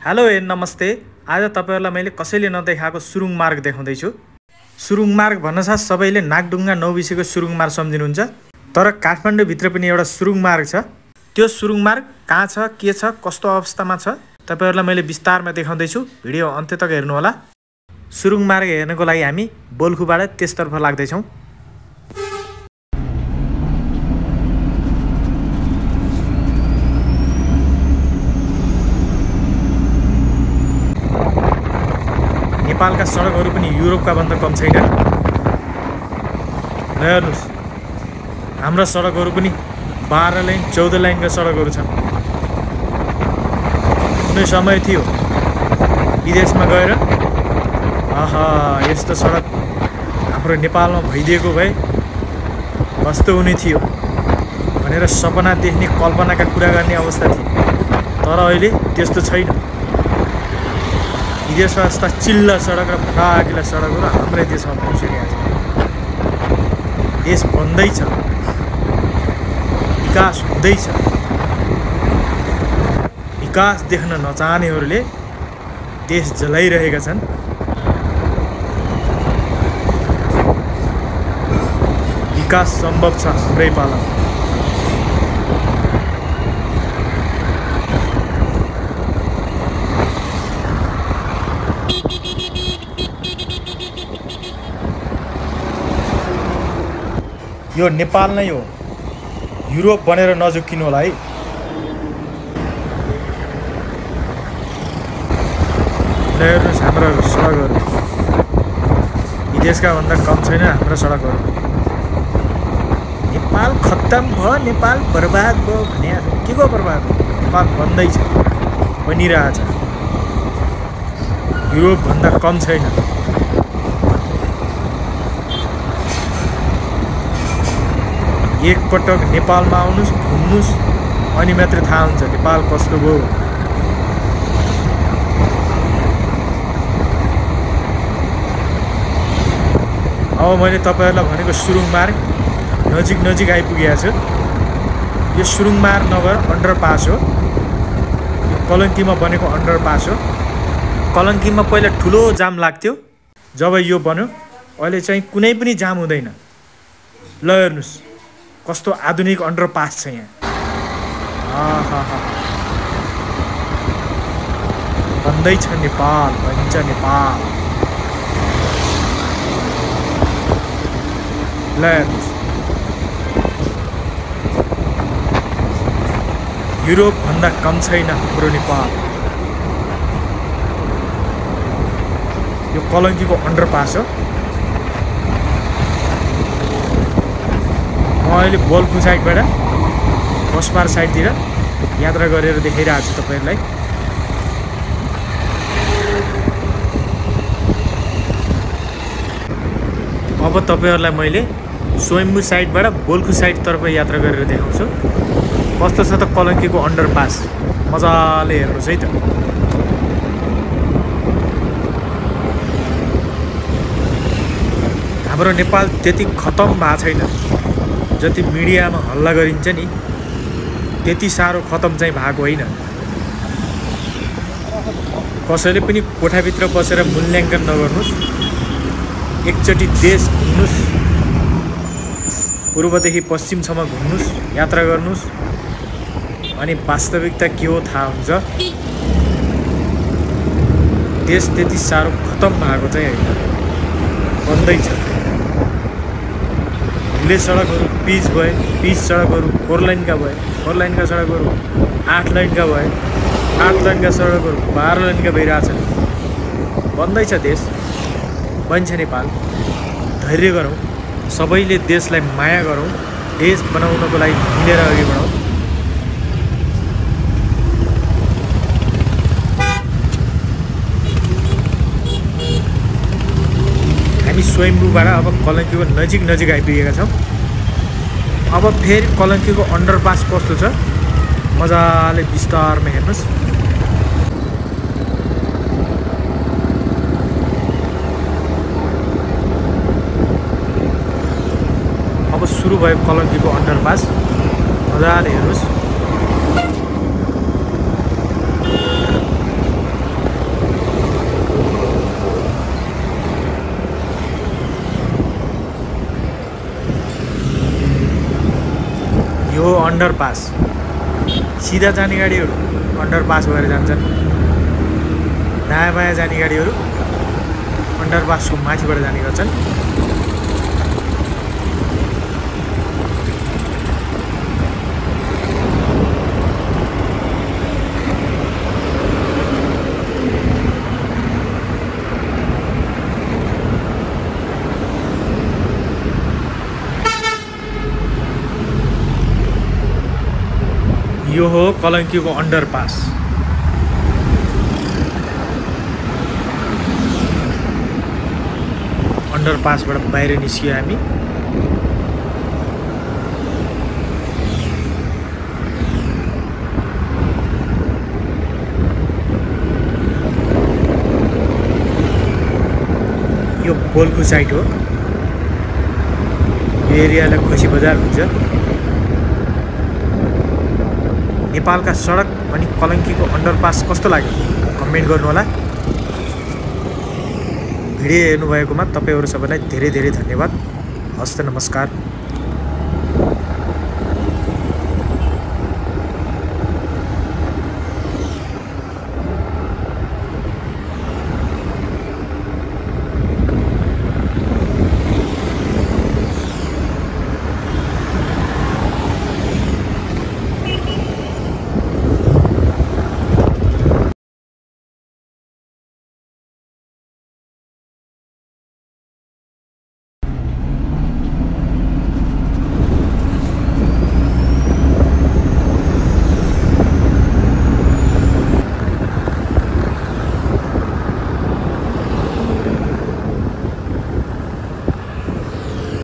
Hello नमस्ते। आज तपाईहरुलाई मैले कसैले नदेखाएको सुरुङ मार्ग देखाउँदै छु। सुरुङ मार्ग भन्नासाथ सबैले नागढुङ्गा नौबिसेको सुरुङ मार्ग सम्झिनुहुन्छ, तर काठमाडौँ भित्र पनि एउटा सुरुङ मार्ग छ। त्यो सुरुङ मार्ग कहाँ छ, के छ, कस्तो अवस्थामा छ तपाईहरुलाई मैले विस्तारमा देखाउँदै छु। भिडियो अन्त्य तक हेर्नु होला। सुरुङ मार्ग हेर्नको लागि हामी बोल्खुबाट त्यसतर्फ लाग्दै छौं। नेपालका सडकहरू पनि युरोपका भन्दा कम छैन। हेर्नुस्, हाम्रा सडकहरू पनि 12 लाइन 14 लाइनका सडकहरू छन्। कुनै समय थियो विदेशमा गएर आहा यस्तो सडक हाम्रो नेपालमा भइदिएको भए कस्तो हुने थियो भनेर सपना देख्ने, कल्पनाका कुरा गर्ने अवस्था थियो। तर अहिले त्यस्तो छैन। विदेशमा जस्ता चिल्ला सडक र फराकिला सडकहरू हाम्रै देशमा पहुँचिरहेको छ। देश बन्दैछ, विकास हुँदैछ। विकास देख्न नचाहनेहरूले देश जलाइरहेका छन्। विकास सम्भव छ हाम्रै पालामा। यो नेपाल नै हो, युरोप बनेर नझुक्किनु होला है। हेर्नुहोस् हाम्रो सडकहरू विदेशका भन्दा कम छैन हाम्रो सडकहरू। नेपाल खत्तम भयो, नेपाल बर्बाद भयो भने के को बर्बाद हो? नेपाल बन्दैछ, बनिरहेछ। युरोप भन्दा कम छैन। एकपटक नेपालमा आउनुस्, घुम्नुस्, अनि मात्रै थाहा हुन्छ नेपाल कस्तो भयो। अब मैले तपाईहरुलाई भनेको सुरुङ मार्ग नजिक आइपुगेको छु। यो सुरुङ मार्ग नभएर अन्डरपास हो। यो कलङ्कीमा बनेको अन्डरपास हो। कलङ्कीमा पहिला ठुलो जाम लाग्थ्यो, जब यो बन्यो अहिले चाहिँ कुनै पनि जाम हुँदैन। ल हेर्नुस् कस्तो आधुनिक अन्डरपास छ यहाँ। बन्दैछ नेपाल, बन्छ नेपाल। ल हेर्नुस्, युरोप भन्दा कम छैन हाम्रो नेपाल। यो कलङ्कीको अन्डरपास हो। म अहिले बोल्खु साइडबाट बसपार साइडतिर यात्रा गरेर देखाइरहेको छु तपाईहरुलाई। अब तपाईहरुलाई मैले स्वयम्भू साइडबाट बोल्खु साइडतर्फ यात्रा गरेर देखाउँछु। कस्तो छ त कलङ्कीको अन्डरपास, मजाले हेर्नुहोस् है त। हाम्रो नेपाल त्यति खतम भएको छैन जति मिडियामा हल्ला गरिन्छ नि, त्यति साह्रो खतम चाहिँ भएको होइन। कसैले पनि कोठाभित्र बसेर मूल्याङ्कन नगर्नुस्। एकचोटि देश घुम्नुस्, पूर्वदेखि पश्चिमसम्म घुम्नुस्, यात्रा गर्नुस्, अनि वास्तविकता के हो थाहा हुन्छ। देश त्यति साह्रो खतम भएको चाहिँ होइन, बन्दैछ। ढिले सडकहरू पिच भए, पिच सडकहरू 4 लाइनका भए, 4 लाइनका सडकहरू 8 लाइनका भए, 8 लाइनका सडकहरू 12 लाइनका भइरहेछन्। बन्दैछ देश, बन्छ नेपाल। धैर्य गरौँ, सबैले देशलाई माया गरौँ, देश बनाउनको लागि मिलेर अघि बढौँ। हामी स्वयम्भूबाट अब कलङ्कीको नजिक आइपुगेका छौँ। अब फेरि कलङ्कीको अन्डरपास कस्तो छ मजाले विस्तारमा हेर्नुस्। अब सुरु भयो कलङ्कीको अन्डरपास, मजाले हेर्नुस्। अन्डरपास। सिधा जाने गाडीहरू अन्डरपास भएर जान्छन्, दायाँ बायाँ जाने गाडीहरू अन्डरपासको माथिबाट जाने गर्छन्। यो हो कलङ्कीको अन्डरपास। अन्डरपासबाट बाहिर निस्कियो हामी। यो बोल्खु साइड हो। यो एरियालाई खुसी बजार भन्छ। नेपालका सडक अनि कलङ्कीको अन्डरपास कस्तो लाग्यो कमेन्ट गर्नु होला। भिडियो हेर्नुभएकोमा तपाईहरु सबैलाई धेरै धेरै धन्यवाद। हस्त नमस्कार।